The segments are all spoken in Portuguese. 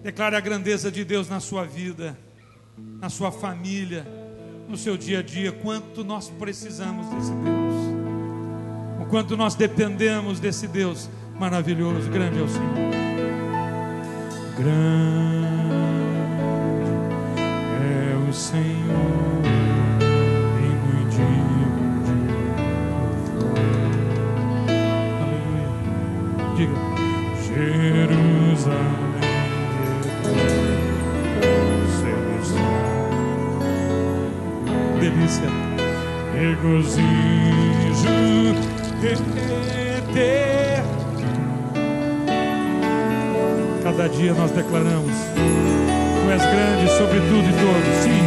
Declare a grandeza de Deus na sua vida, na sua família, no seu dia a dia. Quanto nós precisamos desse Deus, o quanto nós dependemos desse Deus maravilhoso. Grande é o Senhor. Grande é o Senhor, e muito digno de louvor. Aleluia. Diga: Jerusalém celestial, delícia, regozijo eterno. Cada dia nós declaramos: Tu és grande sobre tudo e todos. Sim.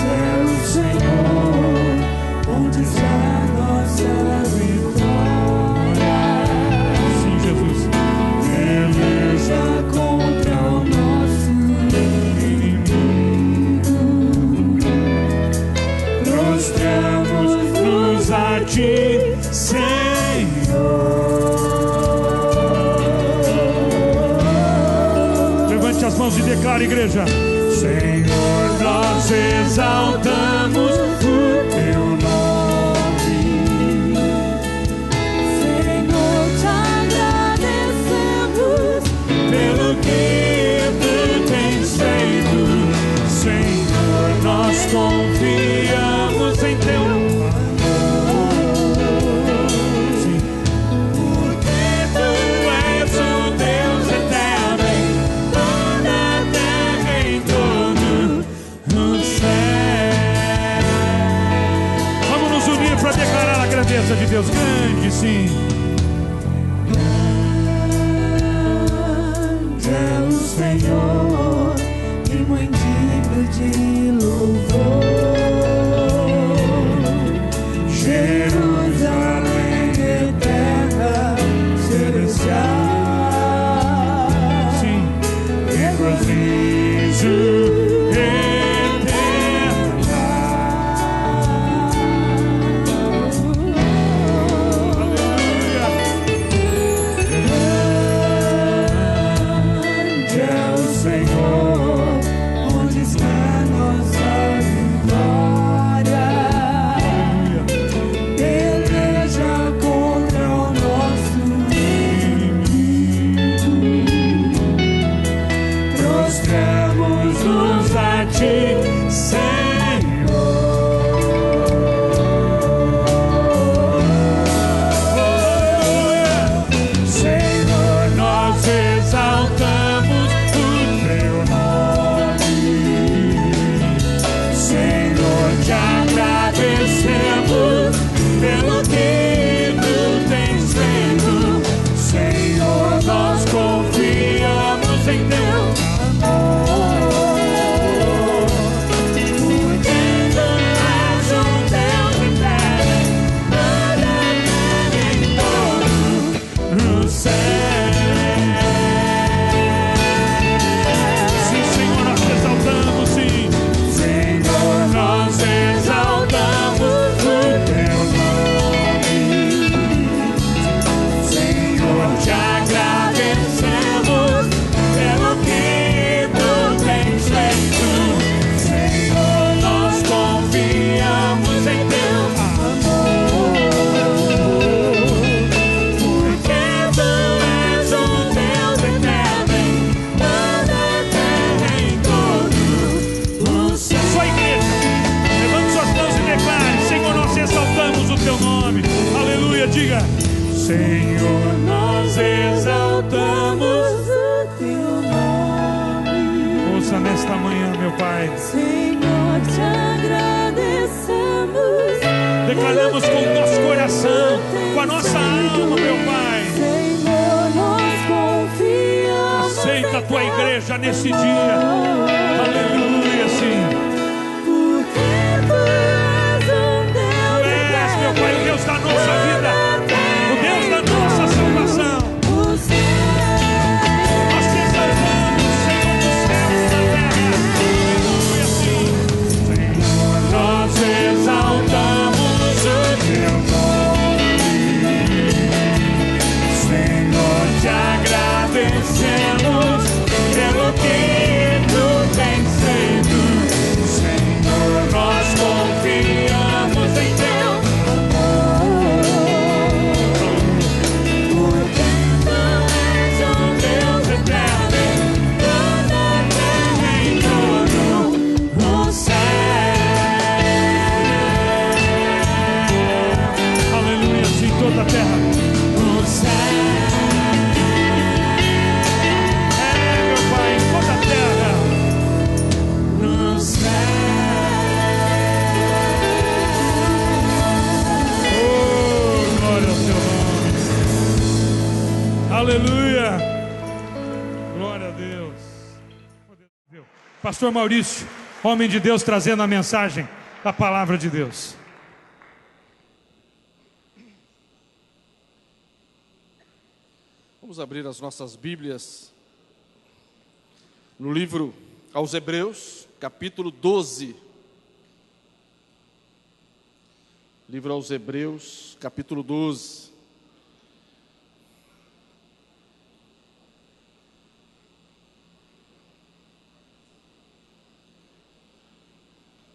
É o Senhor, onde está nossa vitória. Sim, Jesus. Peleja contra o nosso inimigo. Prostramos-nos a Ti, Senhor. Levante as mãos e declare, igreja: Senhor, nós exaltamos o Teu nome. Senhor, te agradecemos pelo que Tu tens feito. Senhor, nós confiamos em Teu amor. De Deus grande, sim. Grande é o Senhor, e muito digno de louvor. Jerusalém eterna, celestial. Sim. Regozijo. Senhor, nós exaltamos o Teu nome. Ouça nesta manhã, meu Pai. Senhor, te agradecemos. Declaramos com o nosso coração, com a nossa alma, meu Pai. Senhor, nós confiamos. Aceita a Tua igreja nesse dia. Aleluia, sim. Porque Tu és um Deus. Tu és, meu Pai, o Deus da nossa vida. Nossa salvação. Nós te exaltamos, Senhor dos céus e da terra. Aleluia, sim. Senhor, nós exaltamos o Teu nome. Senhor, vencemos pelo que tu tens feito. Senhor, nós confiamos em teu amor, porque tu és um Deus eterno, toda a terra e todo o céu. Aleluia, sim, toda a terra, o céu. É, meu Pai, toda a terra, no céu. Oh, glória ao teu nome. Aleluia. Glória a Deus. Pastor Maurício, homem de Deus, trazendo a mensagem da palavra de Deus. Vamos abrir as nossas Bíblias no livro aos Hebreus, capítulo 12. Livro aos Hebreus, capítulo 12.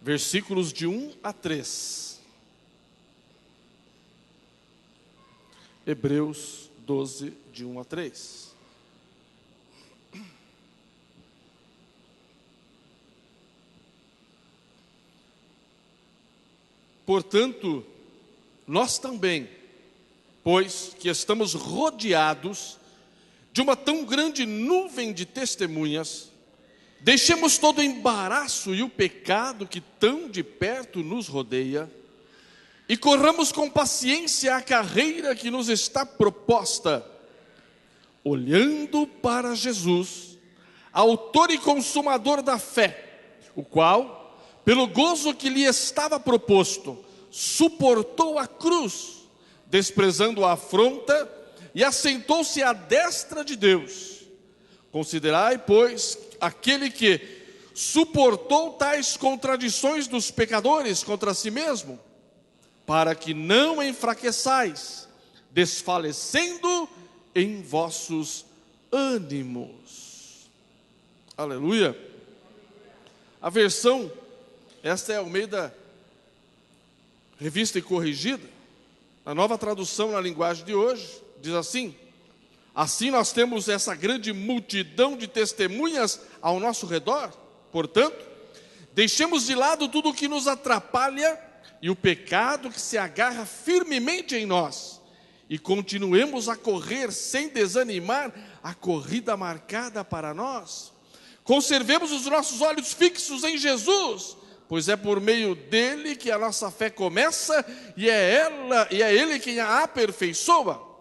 Versículos de 1 a 3. Hebreus 12, de 1 a 3. Portanto, nós também, pois que estamos rodeados de uma tão grande nuvem de testemunhas, deixemos todo o embaraço e o pecado que tão de perto nos rodeia, e corramos com paciência a carreira que nos está proposta, olhando para Jesus, autor e consumador da fé, o qual, pelo gozo que lhe estava proposto, suportou a cruz, desprezando a afronta, e assentou-se à destra de Deus. Considerai, pois, aquele que suportou tais contradições dos pecadores contra si mesmo, para que não enfraqueçais, desfalecendo em vossos ânimos. Aleluia. A versão, esta é a Almeida Revista e Corrigida, a nova tradução na linguagem de hoje, diz assim: assim nós temos essa grande multidão de testemunhas ao nosso redor, portanto, deixemos de lado tudo o que nos atrapalha e o pecado que se agarra firmemente em nós, e continuemos a correr sem desanimar a corrida marcada para nós. Conservemos os nossos olhos fixos em Jesus, pois é por meio dele que a nossa fé começa, e é ele quem a aperfeiçoa.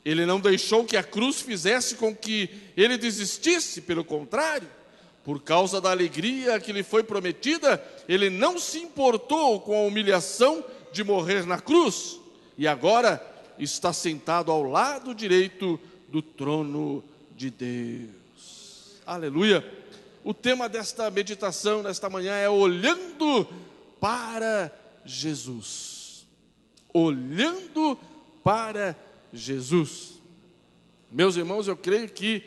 Ele não deixou que a cruz fizesse com que ele desistisse, pelo contrário, por causa da alegria que lhe foi prometida, ele não se importou com a humilhação de morrer na cruz, e agora está sentado ao lado direito do trono de Deus. Aleluia! O tema desta meditação nesta manhã é olhando para Jesus. Olhando para Jesus. Meus irmãos, eu creio que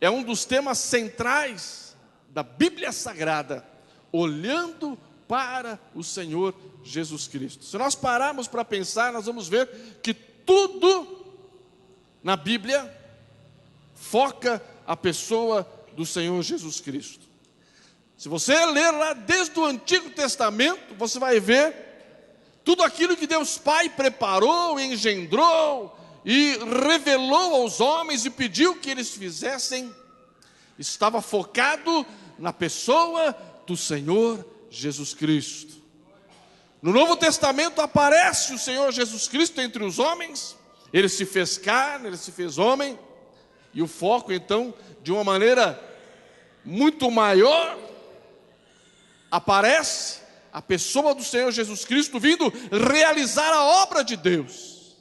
é um dos temas centrais da Bíblia Sagrada, olhando para o Senhor Jesus Cristo. Se nós pararmos para pensar, nós vamos ver que tudo na Bíblia foca a pessoa do Senhor Jesus Cristo. Se você ler lá desde o Antigo Testamento, você vai ver tudo aquilo que Deus Pai preparou, engendrou e revelou aos homens e pediu que eles fizessem, estava focado na pessoa do Senhor Jesus Cristo. No Novo Testamento aparece o Senhor Jesus Cristo entre os homens, ele se fez carne, ele se fez homem, e o foco então, de uma maneira muito maior, aparece a pessoa do Senhor Jesus Cristo vindo realizar a obra de Deus.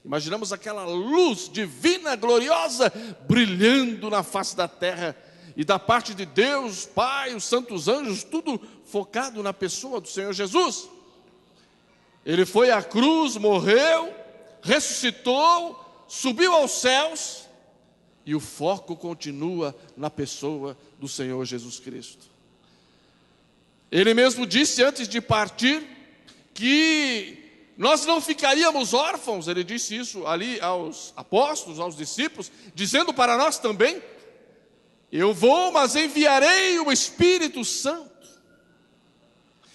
Imaginamos aquela luz divina, gloriosa, brilhando na face da terra, e da parte de Deus, Pai, os santos anjos, tudo focado na pessoa do Senhor Jesus. Ele foi à cruz, morreu, ressuscitou, subiu aos céus, E o foco continua na pessoa do Senhor Jesus Cristo. Ele mesmo disse antes de partir que nós não ficaríamos órfãos. Ele disse isso ali aos apóstolos, aos discípulos, dizendo para nós também: eu vou, mas enviarei o Espírito Santo.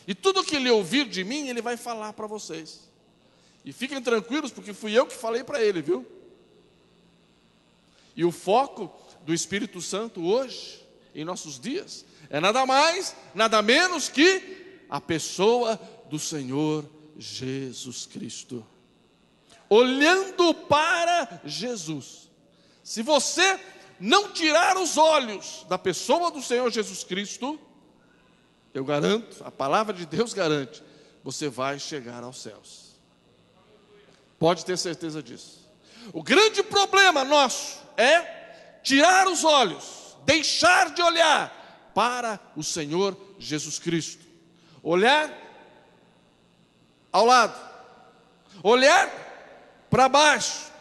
E tudo que ele ouvir de mim, ele vai falar para vocês. E fiquem tranquilos, porque fui eu que falei para ele, viu? E o foco do Espírito Santo hoje, em nossos dias, é nada mais, nada menos que a pessoa do Senhor Jesus Cristo. Olhando para Jesus. Se você não tirar os olhos da pessoa do Senhor Jesus Cristo, eu garanto, a palavra de Deus garante, você vai chegar aos céus. Pode ter certeza disso. O grande problema nosso é tirar os olhos, deixar de olhar para o Senhor Jesus Cristo. Olhar ao lado, olhar para baixo,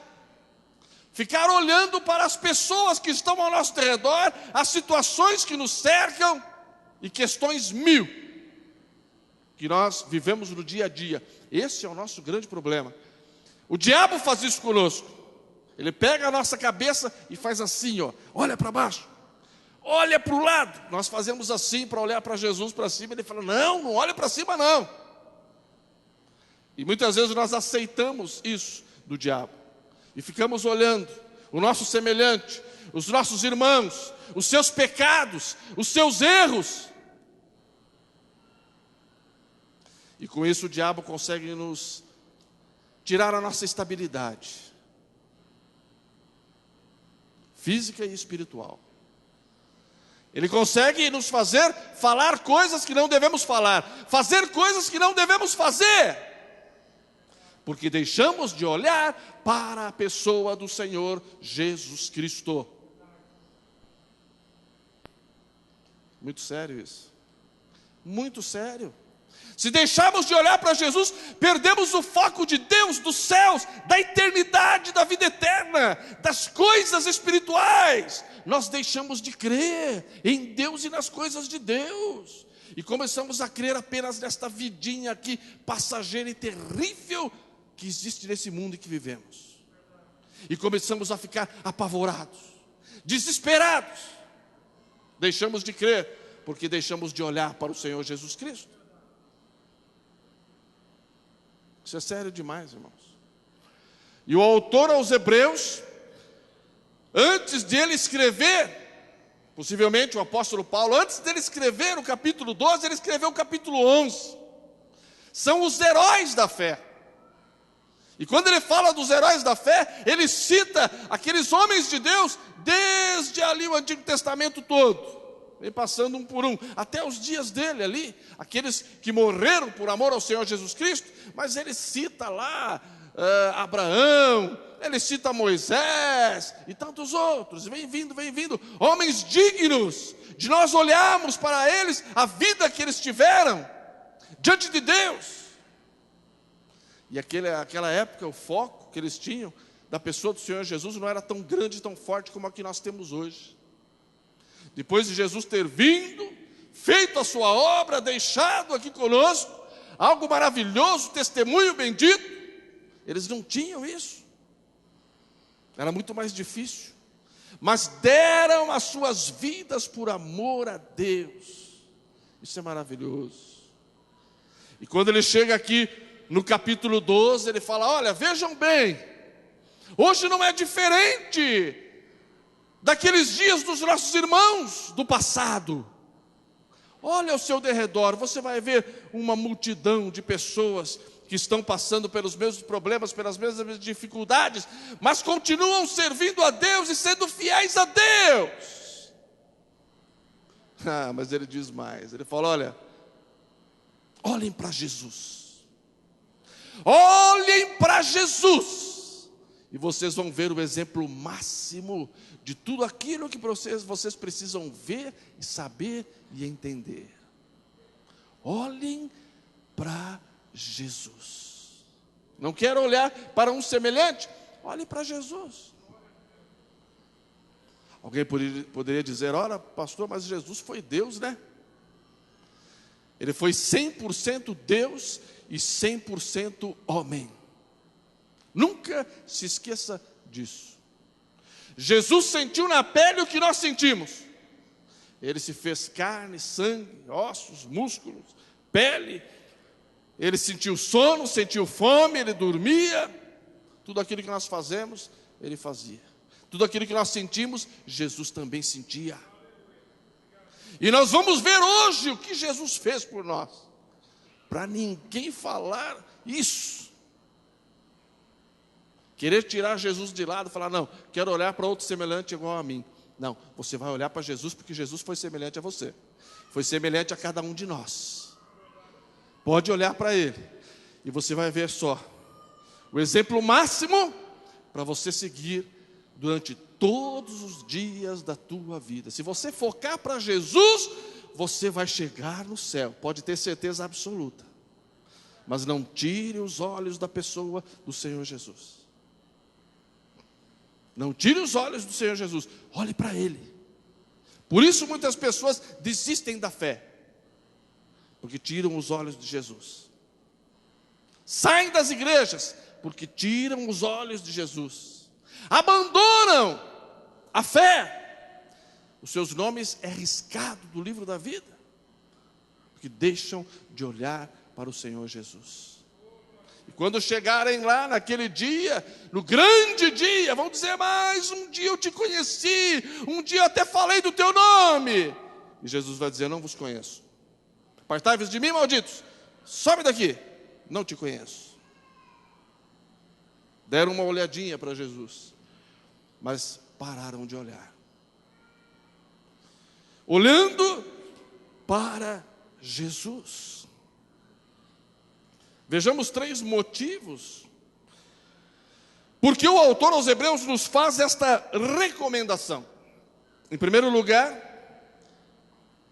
ficar olhando para as pessoas que estão ao nosso redor, as situações que nos cercam e questões mil que nós vivemos no dia a dia. Esse é o nosso grande problema. O diabo faz isso conosco. Ele pega a nossa cabeça e faz assim, ó, olha para baixo, olha para o lado. Nós fazemos assim para olhar para Jesus para cima. Ele fala, não olha para cima não. E muitas vezes nós aceitamos isso do diabo e ficamos olhando o nosso semelhante, os nossos irmãos, os seus pecados, os seus erros. E com isso o diabo consegue nos tirar a nossa estabilidade física e espiritual. Ele consegue nos fazer falar coisas que não devemos falar, fazer coisas que não devemos fazer, porque deixamos de olhar para a pessoa do Senhor Jesus Cristo. Muito sério isso. Muito sério. Se deixarmos de olhar para Jesus, perdemos o foco de Deus, dos céus, da eternidade, da vida eterna, das coisas espirituais. Nós deixamos de crer em Deus e nas coisas de Deus. E começamos a crer apenas nesta vidinha aqui, passageira e terrível, que existe nesse mundo em que vivemos. E começamos a ficar apavorados, desesperados. Deixamos de crer, porque deixamos de olhar para o Senhor Jesus Cristo. Isso é sério demais, irmãos. E o autor aos Hebreus, antes de ele escrever, possivelmente o apóstolo Paulo, antes de ele escrever o capítulo 12, ele escreveu o capítulo 11. São os heróis da fé. E quando ele fala dos heróis da fé, ele cita aqueles homens de Deus, desde ali o Antigo Testamento todo. Vem passando um por um, até os dias dele ali, aqueles que morreram por amor ao Senhor Jesus Cristo, mas ele cita lá Abraão, ele cita Moisés e tantos outros, vem vindo, homens dignos de nós olharmos para eles, a vida que eles tiveram diante de Deus. E aquela época, o foco que eles tinham da pessoa do Senhor Jesus não era tão grande, tão forte como a que nós temos hoje. Depois de Jesus ter vindo, feito a sua obra, deixado aqui conosco, algo maravilhoso, testemunho bendito, eles não tinham isso. Era muito mais difícil. Mas deram as suas vidas por amor a Deus. Isso é maravilhoso. E quando ele chega aqui no capítulo 12, ele fala, olha, vejam bem, hoje não é diferente daqueles dias dos nossos irmãos do passado. Olha ao seu derredor, você vai ver uma multidão de pessoas que estão passando pelos mesmos problemas, pelas mesmas dificuldades, mas continuam servindo a Deus e sendo fiéis a Deus. Mas ele diz mais, ele fala, olhem para Jesus. Olhem para Jesus. E vocês vão ver o exemplo máximo de tudo aquilo que vocês precisam ver e saber e entender. Olhem para Jesus. Não quero olhar para um semelhante? Olhe para Jesus. Alguém poderia dizer: ora, pastor, mas Jesus foi Deus, né? Ele foi 100% Deus e 100% homem. Nunca se esqueça disso. Jesus sentiu na pele o que nós sentimos. Ele se fez carne, sangue, ossos, músculos, pele. Ele sentiu sono, sentiu fome, ele dormia. Tudo aquilo que nós fazemos, ele fazia. Tudo aquilo que nós sentimos, Jesus também sentia. E nós vamos ver hoje o que Jesus fez por nós. Para ninguém falar isso. Querer tirar Jesus de lado e falar: não, quero olhar para outro semelhante igual a mim. Não, você vai olhar para Jesus porque Jesus foi semelhante a você. Foi semelhante a cada um de nós. Pode olhar para Ele e você vai ver só o exemplo máximo para você seguir durante todos os dias da tua vida. Se você focar para Jesus, você vai chegar no céu, pode ter certeza absoluta. Mas não tire os olhos da pessoa do Senhor Jesus. Não tire os olhos do Senhor Jesus, olhe para Ele. Por isso muitas pessoas desistem da fé, porque tiram os olhos de Jesus. Saem das igrejas, porque tiram os olhos de Jesus. Abandonam a fé. Os seus nomes é riscado do livro da vida, porque deixam de olhar para o Senhor Jesus. E quando chegarem lá naquele dia, no grande dia, vão dizer: mas um dia eu te conheci, um dia eu até falei do teu nome. E Jesus vai dizer: não vos conheço. Apartai-vos de mim, malditos. Sobe daqui, não te conheço. Deram uma olhadinha para Jesus, mas pararam de olhar. Olhando para Jesus. Vejamos 3 motivos porque o autor aos Hebreus nos faz esta recomendação. Em primeiro lugar,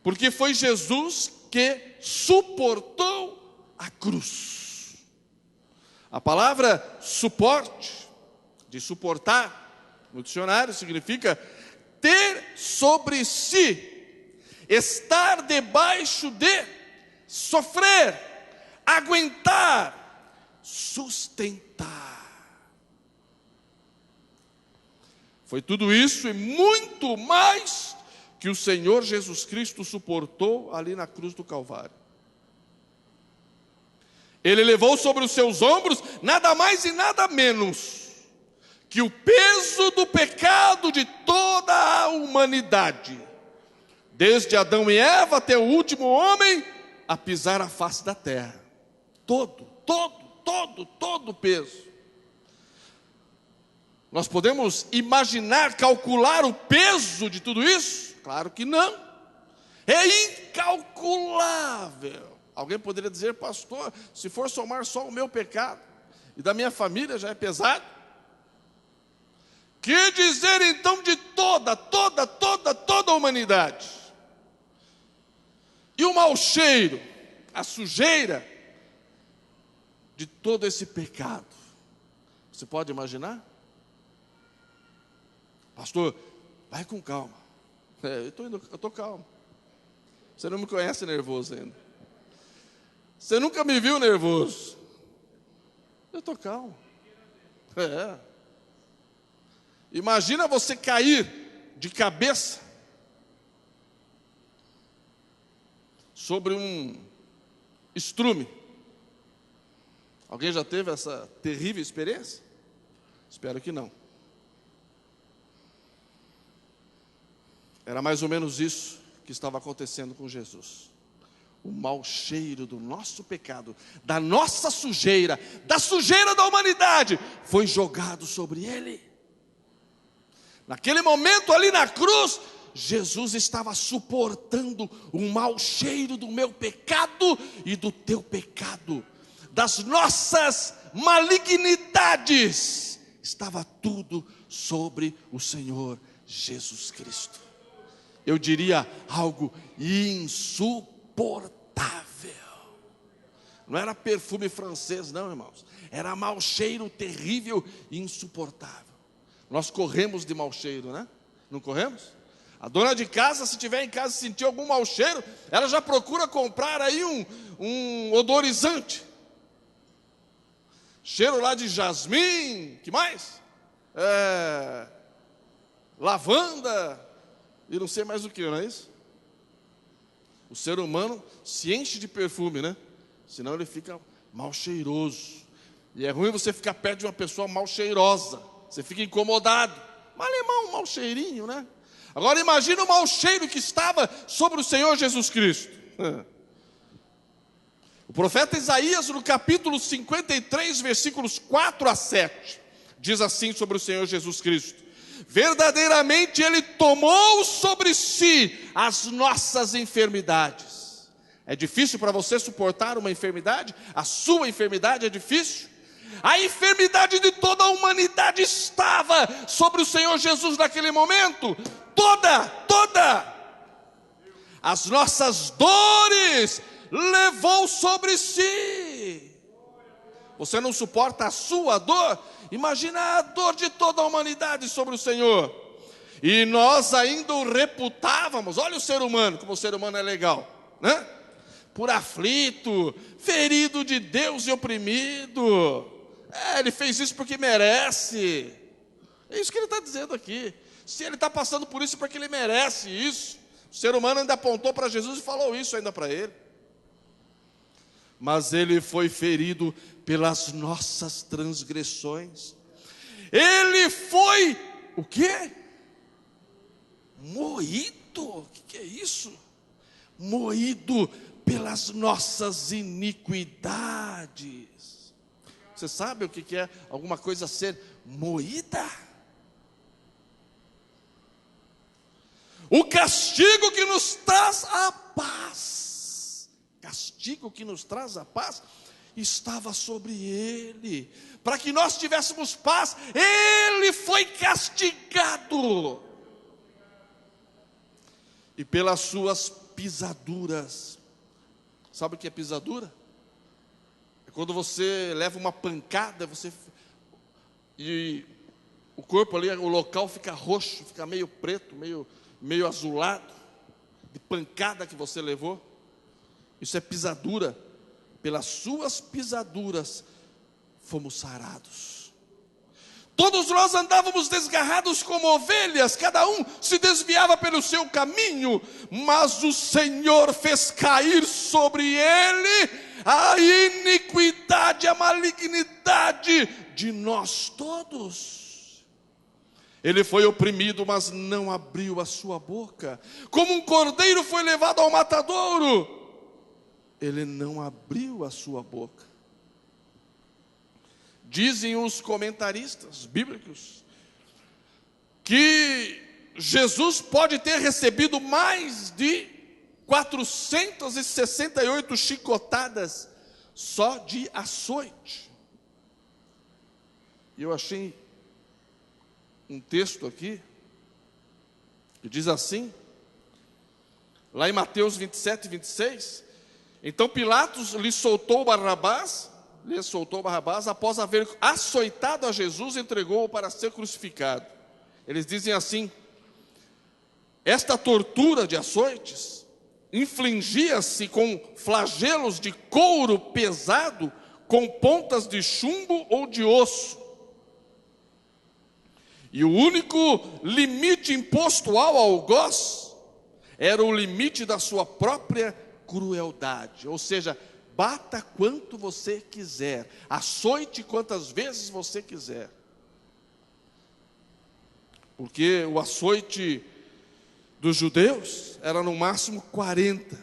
porque foi Jesus que suportou a cruz. A palavra suporte, de suportar, no dicionário significa ter sobre si, estar debaixo de, sofrer, aguentar, sustentar. Foi tudo isso e muito mais que o Senhor Jesus Cristo suportou ali na cruz do Calvário. Ele levou sobre os seus ombros nada mais e nada menos que o peso do pecado de toda a humanidade, desde Adão e Eva até o último homem a pisar a face da terra. Todo o peso. Nós podemos imaginar, calcular o peso de tudo isso? Claro que não. É incalculável. Alguém poderia dizer: pastor, se for somar só o meu pecado e da minha família já é pesado? Que dizer então de toda a humanidade? E o mau cheiro, a sujeira de todo esse pecado. Você pode imaginar? Pastor, vai com calma. Eu estou calmo. Você não me conhece nervoso ainda. Você nunca me viu nervoso. Eu estou calmo. Imagina você cair de cabeça sobre um estrume. Alguém já teve essa terrível experiência? Espero que não. Era mais ou menos isso que estava acontecendo com Jesus. O mau cheiro do nosso pecado, da nossa sujeira, da sujeira da humanidade, foi jogado sobre Ele. Naquele momento ali na cruz, Jesus estava suportando o mau cheiro do meu pecado e do teu pecado, das nossas malignidades. Estava tudo sobre o Senhor Jesus Cristo. Eu diria algo insuportável. Não era perfume francês não, irmãos. Era mau cheiro terrível e insuportável. Nós corremos de mau cheiro, né? Não corremos? A dona de casa, se tiver em casa e sentir algum mau cheiro, ela já procura comprar aí um odorizante. Cheiro lá de jasmim, que mais? Lavanda, e não sei mais o que, não é isso? O ser humano se enche de perfume, né? Senão ele fica mal cheiroso. E é ruim você ficar perto de uma pessoa mal cheirosa. Você fica incomodado. Mas alemão, um mau cheirinho, né? Agora imagina o mau cheiro que estava sobre o Senhor Jesus Cristo. O profeta Isaías, no capítulo 53, versículos 4 a 7, diz assim sobre o Senhor Jesus Cristo: verdadeiramente Ele tomou sobre si as nossas enfermidades. É difícil para você suportar uma enfermidade? A sua enfermidade é difícil? A enfermidade de toda a humanidade estava sobre o Senhor Jesus naquele momento. Toda. As nossas dores levou sobre si. Você não suporta a sua dor? Imagina a dor de toda a humanidade sobre o Senhor. E nós ainda o reputávamos, olha o ser humano, como o ser humano é legal, né? Por aflito, ferido de Deus e oprimido. Ele fez isso porque merece. É isso que ele está dizendo aqui. Se ele está passando por isso, é porque ele merece isso. O ser humano ainda apontou para Jesus e falou isso ainda para ele. Mas ele foi ferido pelas nossas transgressões. Ele foi, o quê? Moído. O que é isso? Moído pelas nossas iniquidades. Você sabe o que é alguma coisa ser moída? O castigo que nos traz a paz. Castigo que nos traz a paz estava sobre ele, para que nós tivéssemos paz. Ele foi castigado, e pelas suas pisaduras. Sabe o que é pisadura? É quando você leva uma pancada, e o corpo ali, o local fica roxo, fica meio preto, meio azulado, de pancada que você levou. Isso é pisadura. Pelas suas pisaduras fomos sarados. Todos nós andávamos desgarrados como ovelhas, cada um se desviava pelo seu caminho, mas o Senhor fez cair sobre ele a iniquidade, a malignidade de nós todos. Ele foi oprimido, mas não abriu a sua boca. Como um cordeiro foi levado ao matadouro, ele não abriu a sua boca. Dizem os comentaristas bíblicos que Jesus pode ter recebido mais de 468 chicotadas só de açoite. E eu achei um texto aqui que diz assim, lá em Mateus 27, 26: então Pilatos lhe soltou Barrabás, após haver açoitado a Jesus, entregou-o para ser crucificado. Eles dizem assim: esta tortura de açoites infligia-se com flagelos de couro pesado, com pontas de chumbo ou de osso. E o único limite imposto ao algoz era o limite da sua própria crueldade. Ou seja, bata quanto você quiser, açoite quantas vezes você quiser. Porque o açoite dos judeus era no máximo 40,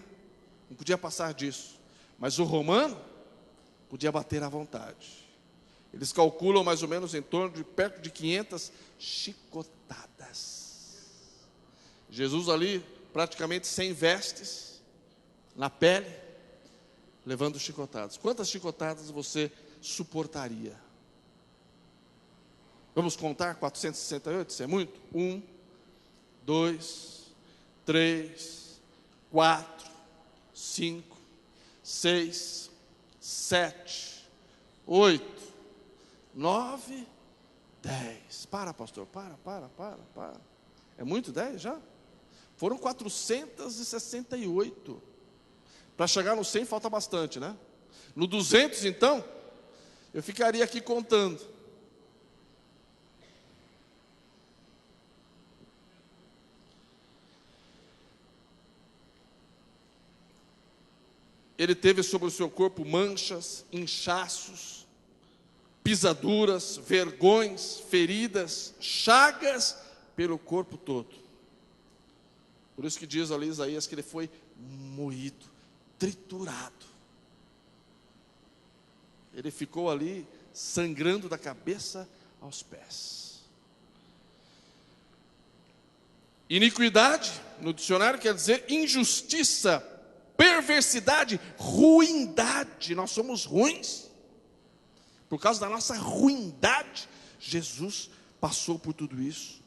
não podia passar disso. Mas o romano podia bater à vontade. Eles calculam mais ou menos em torno de perto de 500 chicotadas. Jesus ali, praticamente sem vestes, na pele, levando chicotadas. Quantas chicotadas você suportaria? Vamos contar 468? Isso é muito? 1, 2, 3, 4, 5, 6, 7, 8, 9, 10. Para, pastor, para. É muito 10 já? Foram 468. Para chegar no 100 falta bastante, né? No 200 então, eu ficaria aqui contando. Ele teve sobre o seu corpo manchas, inchaços, pisaduras, vergões, feridas, chagas pelo corpo todo. Por isso que diz ali Isaías que ele foi moído, triturado. Ele ficou ali sangrando da cabeça aos pés. Iniquidade, no dicionário, quer dizer injustiça, perversidade, ruindade. Nós somos ruins. Por causa da nossa ruindade, Jesus passou por tudo isso.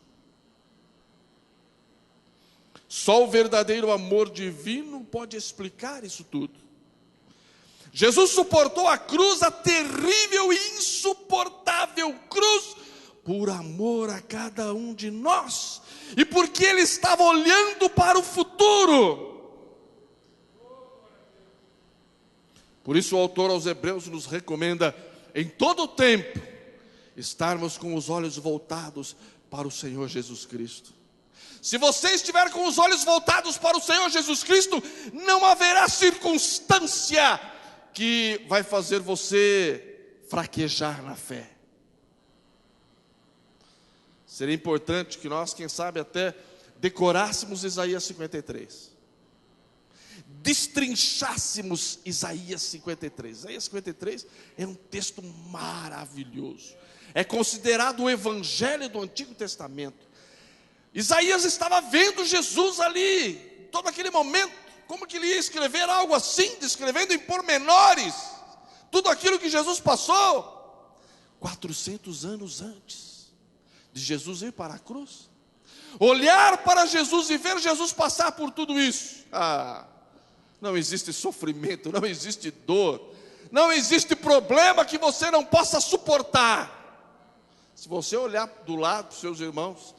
Só o verdadeiro amor divino pode explicar isso tudo. Jesus suportou a cruz, a terrível e insuportável cruz, por amor a cada um de nós, e porque Ele estava olhando para o futuro. Por isso o autor aos Hebreus nos recomenda, em todo o tempo, estarmos com os olhos voltados para o Senhor Jesus Cristo. Se você estiver com os olhos voltados para o Senhor Jesus Cristo, não haverá circunstância que vai fazer você fraquejar na fé. Seria importante que nós, quem sabe, até decorássemos Isaías 53. Destrinchássemos Isaías 53. Isaías 53 é um texto maravilhoso. É considerado o evangelho do Antigo Testamento. Isaías estava vendo Jesus ali, todo aquele momento. Como que ele ia escrever algo assim, descrevendo em pormenores tudo aquilo que Jesus passou 400 anos antes de Jesus ir para a cruz? Olhar para Jesus e ver Jesus passar por tudo isso. Não existe sofrimento, não existe dor, não existe problema que você não possa suportar. Se você olhar do lado dos seus irmãos,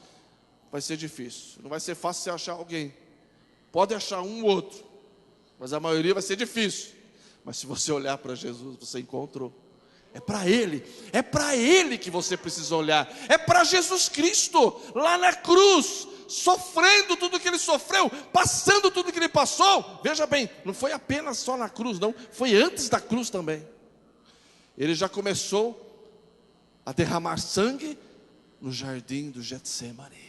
vai ser difícil, não vai ser fácil você achar alguém. Pode achar um ou outro, mas a maioria vai ser difícil. Mas se você olhar para Jesus, você encontrou. É para Ele que você precisa olhar. É para Jesus Cristo, lá na cruz, sofrendo tudo que Ele sofreu, passando tudo que Ele passou. Veja bem, não foi apenas só na cruz, não, foi antes da cruz também. Ele já começou a derramar sangue no jardim do Getsemane.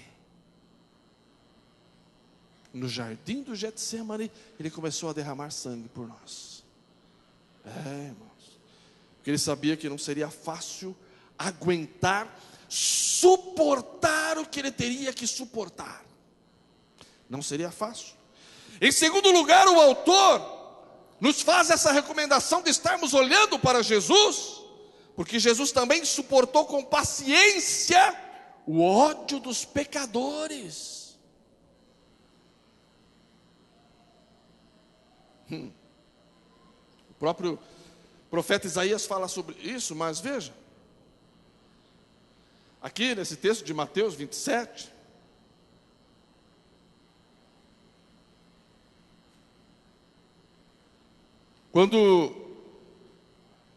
No jardim do Getsemane, Ele começou a derramar sangue por nós. Irmãos, porque Ele sabia que não seria fácil aguentar, suportar o que Ele teria que suportar. Não seria fácil. Em segundo lugar, o autor nos faz essa recomendação de estarmos olhando para Jesus, porque Jesus também suportou com paciência o ódio dos pecadores. O próprio profeta Isaías fala sobre isso, mas veja, aqui nesse texto de Mateus 27, quando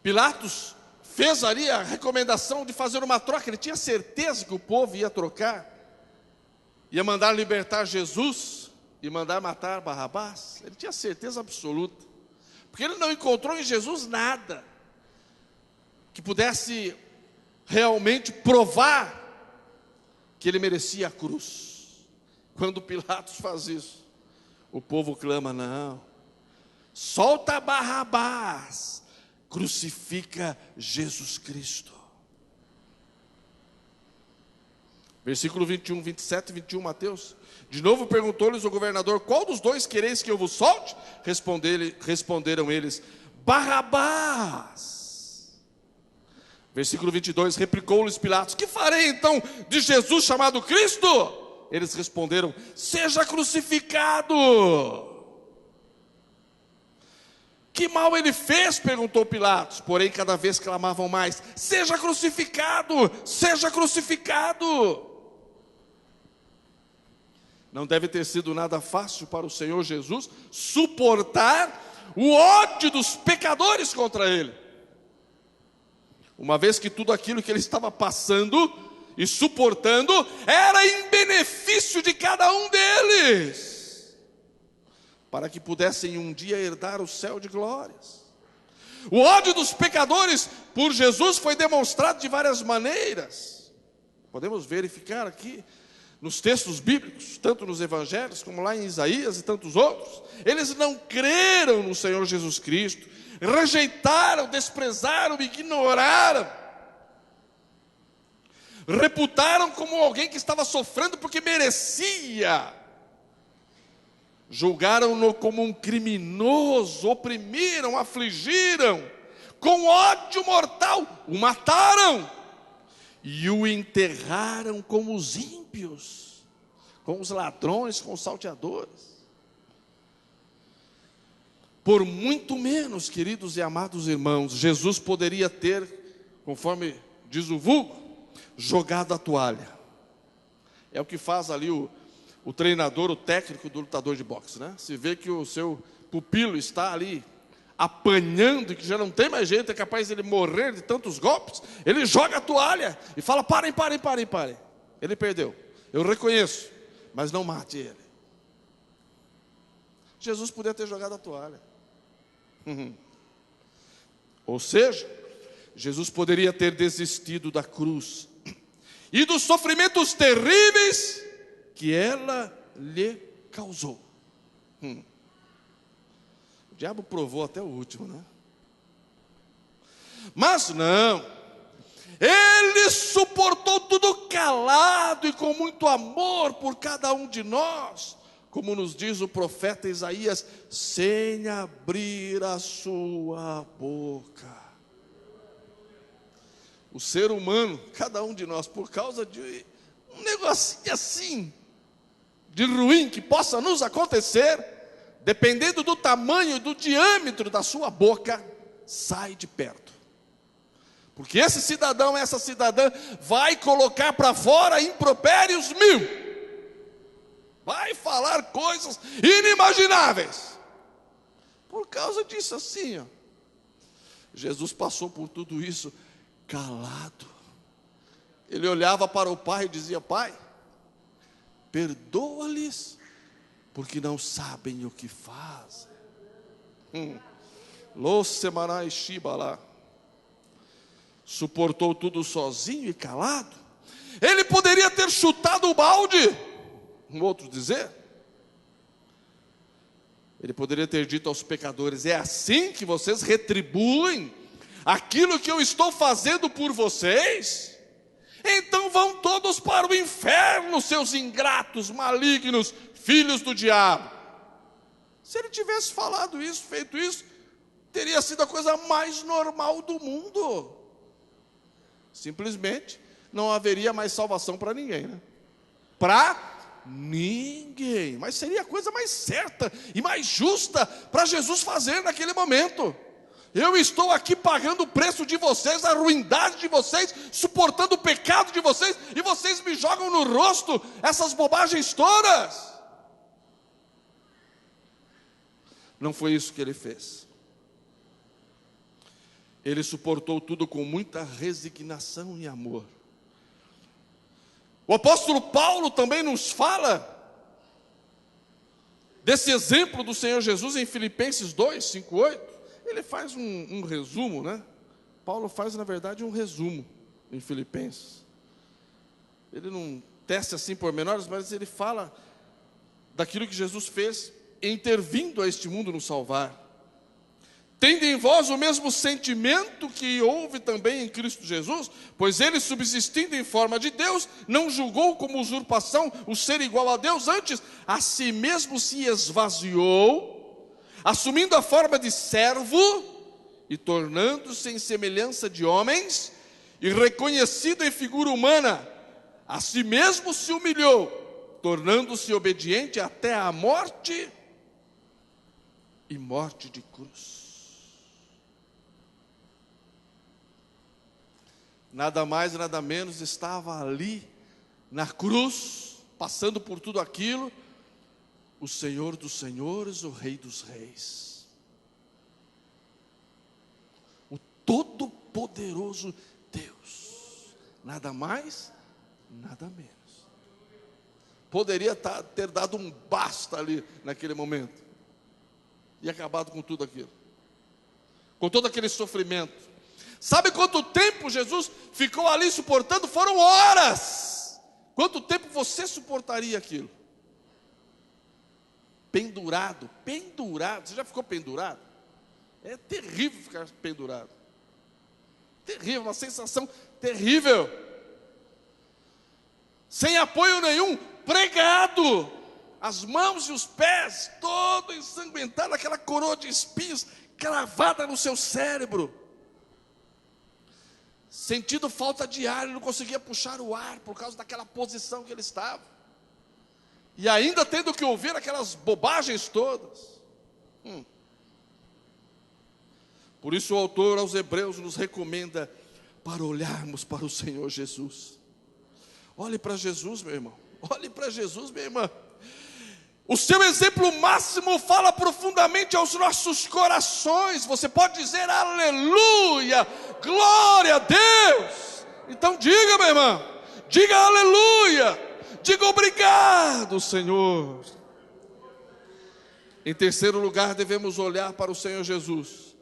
Pilatos fez ali a recomendação de fazer uma troca, ele tinha certeza que o povo ia trocar, ia mandar libertar Jesus e mandar matar Barrabás. Ele tinha certeza absoluta, porque ele não encontrou em Jesus nada que pudesse realmente provar que ele merecia a cruz. Quando Pilatos faz isso, o povo clama: não, solta Barrabás, crucifica Jesus Cristo. Versículo 21, 27 e 21, Mateus. De novo perguntou-lhes o governador: qual dos dois quereis que eu vos solte? Responderam eles: Barrabás. Versículo 22, replicou-lhes Pilatos: que farei então de Jesus chamado Cristo? Eles responderam: seja crucificado. Que mal ele fez? Perguntou Pilatos. Porém cada vez clamavam mais: seja crucificado, seja crucificado. Não deve ter sido nada fácil para o Senhor Jesus suportar o ódio dos pecadores contra Ele. Uma vez que tudo aquilo que Ele estava passando e suportando era em benefício de cada um deles, para que pudessem um dia herdar o céu de glórias. O ódio dos pecadores por Jesus foi demonstrado de várias maneiras. Podemos verificar aqui nos textos bíblicos, tanto nos evangelhos como lá em Isaías e tantos outros. Eles não creram no Senhor Jesus Cristo, rejeitaram, desprezaram, ignoraram, reputaram como alguém que estava sofrendo porque merecia, julgaram-no como um criminoso, oprimiram, afligiram, com ódio mortal, o mataram e o enterraram com os ímpios, com os ladrões, com os salteadores. Por muito menos, queridos e amados irmãos, Jesus poderia ter, conforme diz o vulgo, jogado a toalha. É o que faz ali o treinador, o técnico do lutador de boxe, né? Se vê que o seu pupilo está ali apanhando, que já não tem mais jeito, é capaz de ele morrer de tantos golpes, ele joga a toalha e fala: parem. Ele perdeu, eu reconheço, mas não mate ele. Jesus podia ter jogado a toalha. Ou seja, Jesus poderia ter desistido da cruz e dos sofrimentos terríveis que ela lhe causou. O diabo provou até o último, né? Mas não, ele suportou tudo calado e com muito amor por cada um de nós, como nos diz o profeta Isaías, sem abrir a sua boca. O ser humano, cada um de nós, por causa de um negocinho assim, de ruim que possa nos acontecer, dependendo do tamanho e do diâmetro da sua boca, sai de perto. Porque esse cidadão, essa cidadã, vai colocar para fora impropérios mil. Vai falar coisas inimagináveis. Por causa disso assim, ó. Jesus passou por tudo isso calado. Ele olhava para o Pai e dizia: Pai, perdoa-lhes, porque não sabem o que fazem. Lo semarai shibalá. Suportou tudo sozinho e calado. Ele poderia ter chutado o balde, um outro dizer. Ele poderia ter dito aos pecadores: é assim que vocês retribuem aquilo que eu estou fazendo por vocês? Então vão todos para o inferno, seus ingratos, malignos, filhos do diabo. Se ele tivesse falado isso, feito isso, teria sido a coisa mais normal do mundo. Simplesmente não haveria mais salvação para ninguém, né? Para ninguém. Mas seria a coisa mais certa e mais justa para Jesus fazer naquele momento. Eu estou aqui pagando o preço de vocês, a ruindade de vocês, suportando o pecado de vocês, e vocês me jogam no rosto essas bobagens todas. Não foi isso que ele fez. Ele suportou tudo com muita resignação e amor. O apóstolo Paulo também nos fala desse exemplo do Senhor Jesus em Filipenses 2, 5, 8. Ele faz um resumo, né? Paulo faz, na verdade, um resumo em Filipenses. Ele não tece assim pormenores, mas ele fala daquilo que Jesus fez, intervindo a este mundo nos salvar. Tende em vós o mesmo sentimento que houve também em Cristo Jesus, pois ele, subsistindo em forma de Deus, não julgou como usurpação o ser igual a Deus, antes a si mesmo se esvaziou, assumindo a forma de servo e tornando-se em semelhança de homens, e reconhecido em figura humana, a si mesmo se humilhou, tornando-se obediente até a morte e morte de cruz. Nada mais, nada menos, estava ali na cruz, passando por tudo aquilo, o Senhor dos senhores, o Rei dos reis, o Todo-Poderoso Deus, nada mais, nada menos. Poderia ter dado um basta ali naquele momento e acabado com tudo aquilo, com todo aquele sofrimento. Sabe quanto tempo Jesus ficou ali suportando? Foram horas. Quanto tempo você suportaria aquilo? Pendurado. Você já ficou pendurado? É terrível ficar pendurado. Terrível, uma sensação terrível. Sem apoio nenhum, pregado, as mãos e os pés, todo ensanguentado, aquela coroa de espinhos cravada no seu cérebro, sentindo falta de ar, ele não conseguia puxar o ar, por causa daquela posição que ele estava, e ainda tendo que ouvir aquelas bobagens todas. Por isso o autor aos Hebreus nos recomenda para olharmos para o Senhor Jesus. Olhe para Jesus, meu irmão. Olhe para Jesus, minha irmã. O seu exemplo máximo fala profundamente aos nossos corações. Você pode dizer aleluia, glória a Deus. Então diga, minha irmã, diga aleluia, diga obrigado, Senhor. Em terceiro lugar, devemos olhar para o Senhor Jesus,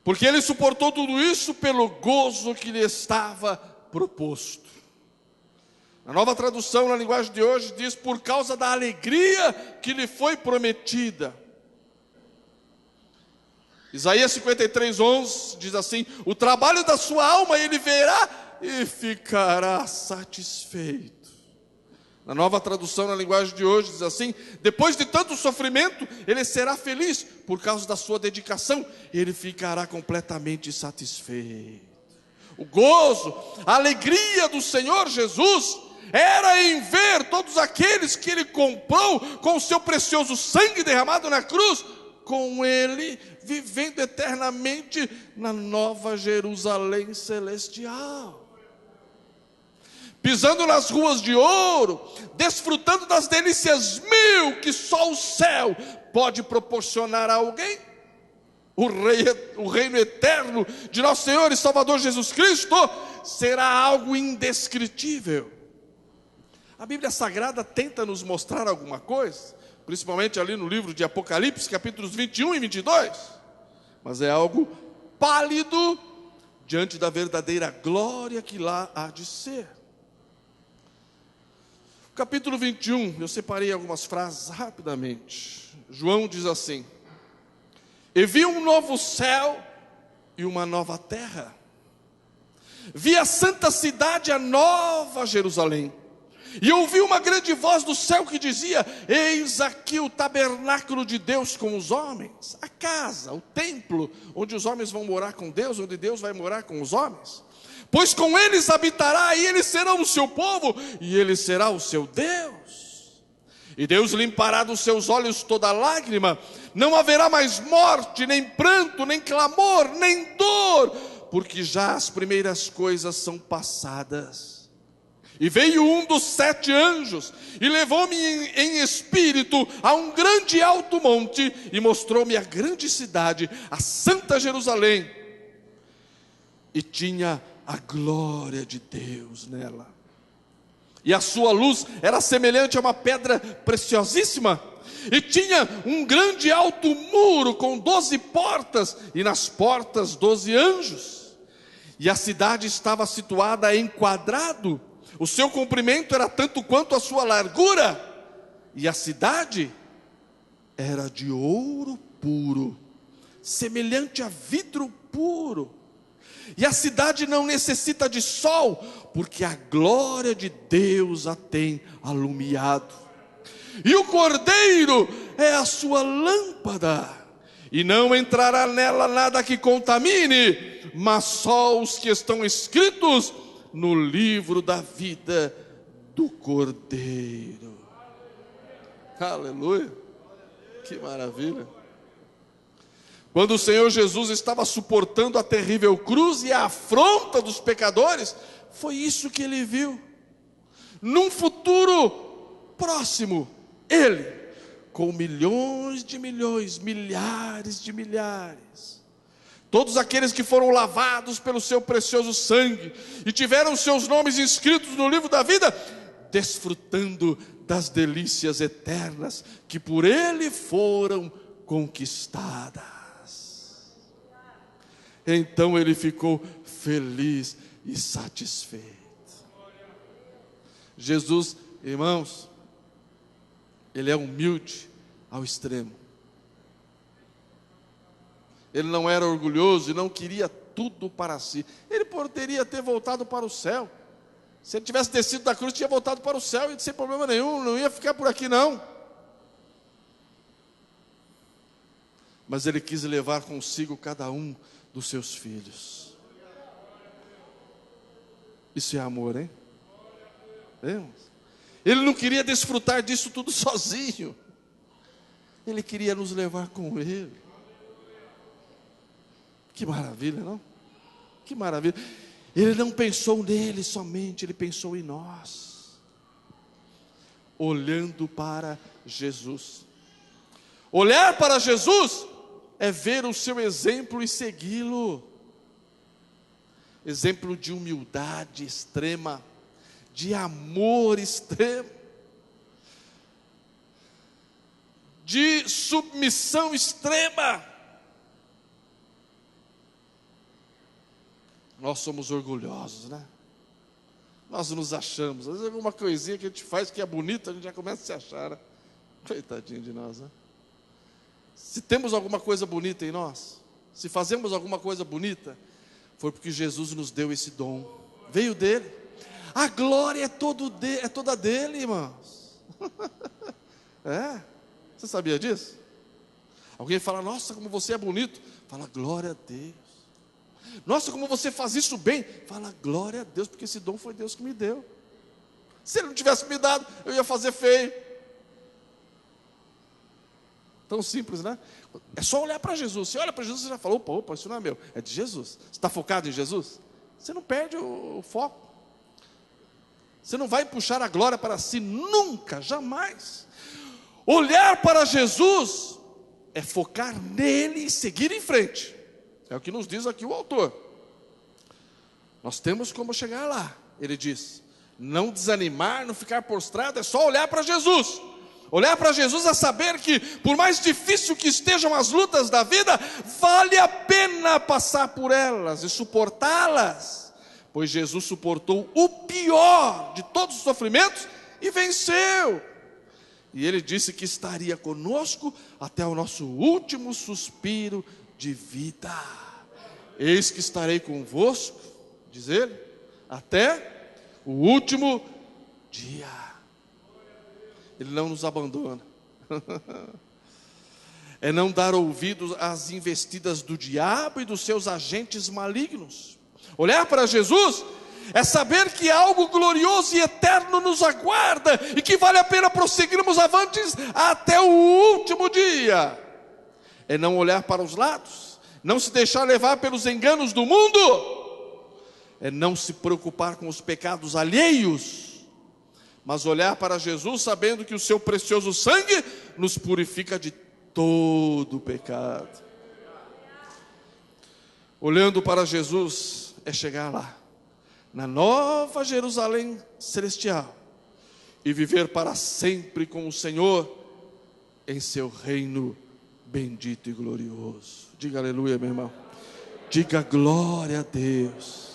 porque Ele suportou tudo isso pelo gozo que lhe estava proposto. A nova tradução, na linguagem de hoje, diz: por causa da alegria que lhe foi prometida. Isaías 53:11 diz assim: o trabalho da sua alma ele verá e ficará satisfeito. Na nova tradução, na linguagem de hoje, diz assim: depois de tanto sofrimento, ele será feliz, por causa da sua dedicação, ele ficará completamente satisfeito. O gozo, a alegria do Senhor Jesus era em ver todos aqueles que Ele comprou com o seu precioso sangue derramado na cruz, com Ele vivendo eternamente na nova Jerusalém celestial, pisando nas ruas de ouro, desfrutando das delícias mil que só o céu pode proporcionar a alguém. O reino eterno de nosso Senhor e Salvador Jesus Cristo será algo indescritível. A Bíblia Sagrada tenta nos mostrar alguma coisa, principalmente ali no livro de Apocalipse, capítulos 21 e 22, mas é algo pálido diante da verdadeira glória que lá há de ser. Capítulo 21, eu separei algumas frases rapidamente. João diz assim: e vi um novo céu e uma nova terra. Vi a santa cidade, a nova Jerusalém, e ouvi uma grande voz do céu que dizia: eis aqui o tabernáculo de Deus com os homens, a casa, o templo, onde os homens vão morar com Deus, onde Deus vai morar com os homens. Pois com eles habitará, e eles serão o seu povo, e ele será o seu Deus. E Deus limpará dos seus olhos toda lágrima, não haverá mais morte, nem pranto, nem clamor, nem dor, porque já as primeiras coisas são passadas. E veio um dos 7 anjos, e levou-me em espírito a um grande alto monte, e mostrou-me a grande cidade, a santa Jerusalém, e tinha a glória de Deus nela. E a sua luz era semelhante a uma pedra preciosíssima, e tinha um grande alto muro com 12 portas, e nas portas 12 anjos. E a cidade estava situada em quadrado, o seu comprimento era tanto quanto a sua largura, e a cidade era de ouro puro, semelhante a vidro puro. E a cidade não necessita de sol, porque a glória de Deus a tem alumiado. E o Cordeiro é a sua lâmpada, e não entrará nela nada que contamine, mas só os que estão escritos no livro da vida do Cordeiro. Aleluia, que maravilha. Quando o Senhor Jesus estava suportando a terrível cruz e a afronta dos pecadores, foi isso que ele viu. num futuro próximo, Ele, com milhões de milhões, milhares de milhares, todos aqueles que foram lavados pelo seu precioso sangue e tiveram seus nomes inscritos no livro da vida, desfrutando das delícias eternas que por Ele foram conquistadas. Então ele ficou feliz e satisfeito. Jesus, irmãos, Ele é humilde ao extremo. Ele não era orgulhoso e não queria tudo para si. Ele poderia ter voltado para o céu. Se ele tivesse descido da cruz, tinha voltado para o céu e sem problema nenhum, não ia ficar por aqui não. Mas Ele quis levar consigo cada um dos seus filhos. Isso é amor, hein? Ele não queria desfrutar disso tudo sozinho. Ele queria nos levar com Ele. Que maravilha, não? Que maravilha. Ele não pensou nele somente, Ele pensou em nós. Olhando para Jesus. Olhar para Jesus é ver o seu exemplo e segui-lo. Exemplo de humildade extrema, de amor extremo, de submissão extrema. Nós somos orgulhosos, né? Nós nos achamos. Às vezes alguma coisinha que a gente faz que é bonita, a gente já começa a se achar, né? Coitadinho de nós, né? Se temos alguma coisa bonita em nós, se fazemos alguma coisa bonita, foi porque Jesus nos deu esse dom. Veio dele. A glória é toda dele, irmãos. Você sabia disso? Alguém fala, nossa, como você é bonito. Fala, glória a Deus. Nossa, como você faz isso bem. Fala, glória a Deus, porque esse dom foi Deus que me deu. Se Ele não tivesse me dado, eu ia fazer feio. Tão simples, né? É só olhar para Jesus. Você olha para Jesus e já fala, opa, isso não é meu, é de Jesus. Você está focado em Jesus? Você não perde o foco. Você não vai puxar a glória para si, nunca, jamais. Olhar para Jesus é focar nele e seguir em frente. É o que nos diz aqui o autor. Nós temos como chegar lá. Ele diz, não desanimar, não ficar prostrado, é só olhar para Jesus. Olhar para Jesus é saber que, por mais difícil que estejam as lutas da vida, vale a pena passar por elas e suportá-las, pois Jesus suportou o pior de todos os sofrimentos e venceu. E Ele disse que estaria conosco até o nosso último suspiro de vida. Eis que estarei convosco, diz Ele, até o último dia. Ele não nos abandona. É não dar ouvidos às investidas do diabo e dos seus agentes malignos. Olhar para Jesus é saber que algo glorioso e eterno nos aguarda e que vale a pena prosseguirmos avantes até o último dia. É não olhar para os lados, não se deixar levar pelos enganos do mundo, é não se preocupar com os pecados alheios, mas olhar para Jesus sabendo que o seu precioso sangue nos purifica de todo o pecado. Olhando para Jesus é chegar lá, na nova Jerusalém celestial, e viver para sempre com o Senhor em seu reino bendito e glorioso. Diga aleluia, meu irmão. Diga glória a Deus.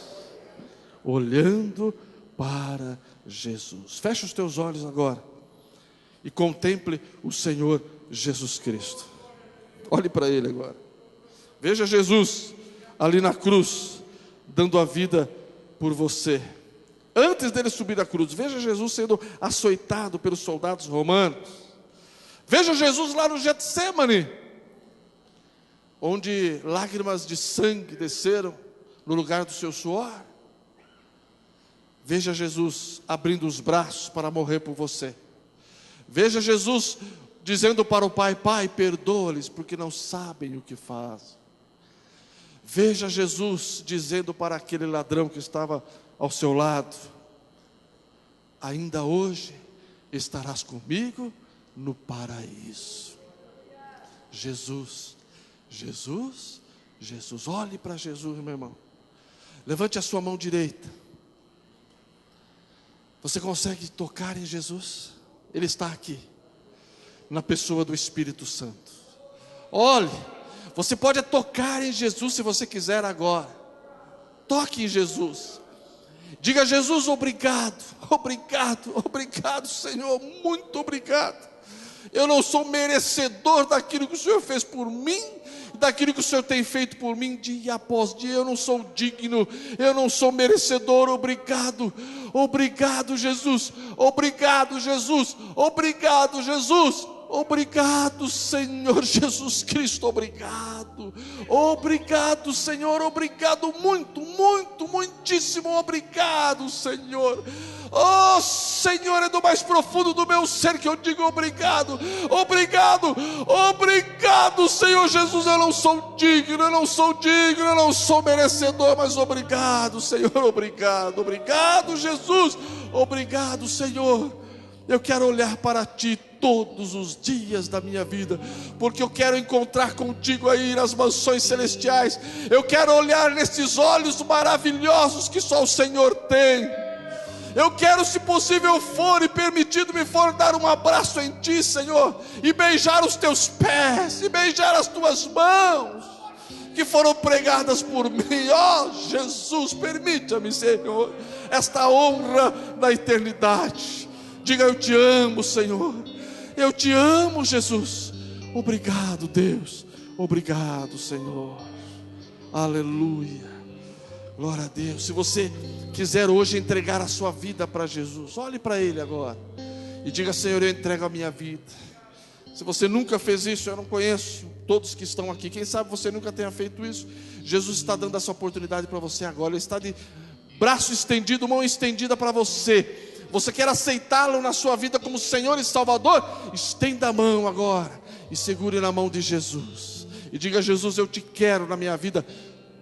Olhando para Jesus. Feche os teus olhos agora e contemple o Senhor Jesus Cristo. Olhe para Ele agora. Veja Jesus ali na cruz, dando a vida por você. Antes dele subir da cruz, veja Jesus sendo açoitado pelos soldados romanos. Veja Jesus lá no Getsemane, onde lágrimas de sangue desceram no lugar do seu suor. Veja Jesus abrindo os braços para morrer por você. Veja Jesus dizendo para o Pai, Pai, perdoa-lhes porque não sabem o que fazem. Veja Jesus dizendo para aquele ladrão que estava ao seu lado, ainda hoje estarás comigo no paraíso. Jesus, Jesus, Jesus. Olhe para Jesus, meu irmão. Levante a sua mão direita. Você consegue tocar em Jesus? Ele está aqui, na pessoa do Espírito Santo. Olhe, você pode tocar em Jesus se você quiser agora. Toque em Jesus. Diga: Jesus, obrigado, obrigado, obrigado, Senhor, muito obrigado. Eu não sou merecedor daquilo que o Senhor fez por mim, daquilo que o Senhor tem feito por mim dia após dia. Eu não sou digno, eu não sou merecedor. Obrigado, obrigado, Jesus, obrigado, Jesus, obrigado, Jesus, obrigado, Senhor Jesus Cristo, obrigado, obrigado, Senhor, obrigado, muito, muito, muitíssimo obrigado, Senhor. Oh, Senhor, é do mais profundo do meu ser que eu digo obrigado, obrigado, obrigado, Senhor Jesus. Eu não sou digno, eu não sou digno, eu não sou merecedor, mas obrigado, Senhor, obrigado, obrigado, Jesus, obrigado, Senhor. Eu quero olhar para Ti todos os dias da minha vida, porque eu quero encontrar contigo aí nas mansões celestiais. Eu quero olhar nesses olhos maravilhosos que só o Senhor tem. Eu quero, se possível for e permitido me for, dar um abraço em Ti, Senhor, e beijar os Teus pés, e beijar as Tuas mãos, que foram pregadas por mim. Oh, Jesus, permita-me, Senhor, esta honra da eternidade. Diga: eu Te amo, Senhor, eu Te amo, Jesus. Obrigado, Deus, obrigado, Senhor. Aleluia, glória a Deus. Se você quiser hoje entregar a sua vida para Jesus, olhe para Ele agora e diga: Senhor, eu entrego a minha vida. Se você nunca fez isso, eu não conheço todos que estão aqui, quem sabe você nunca tenha feito isso. Jesus está dando essa oportunidade para você agora. Ele está de braço estendido, mão estendida para você. Você quer aceitá-lo na sua vida como Senhor e Salvador? Estenda a mão agora e segure na mão de Jesus e diga: Jesus, eu Te quero na minha vida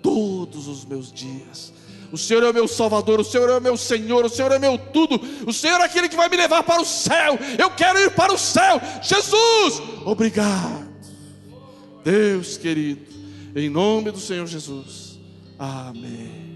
todos os meus dias. O Senhor é o meu Salvador, o Senhor é o meu Senhor, o Senhor é meu tudo, o Senhor é aquele que vai me levar para o céu. Eu quero ir para o céu. Jesus, obrigado. Deus querido, em nome do Senhor Jesus, amém.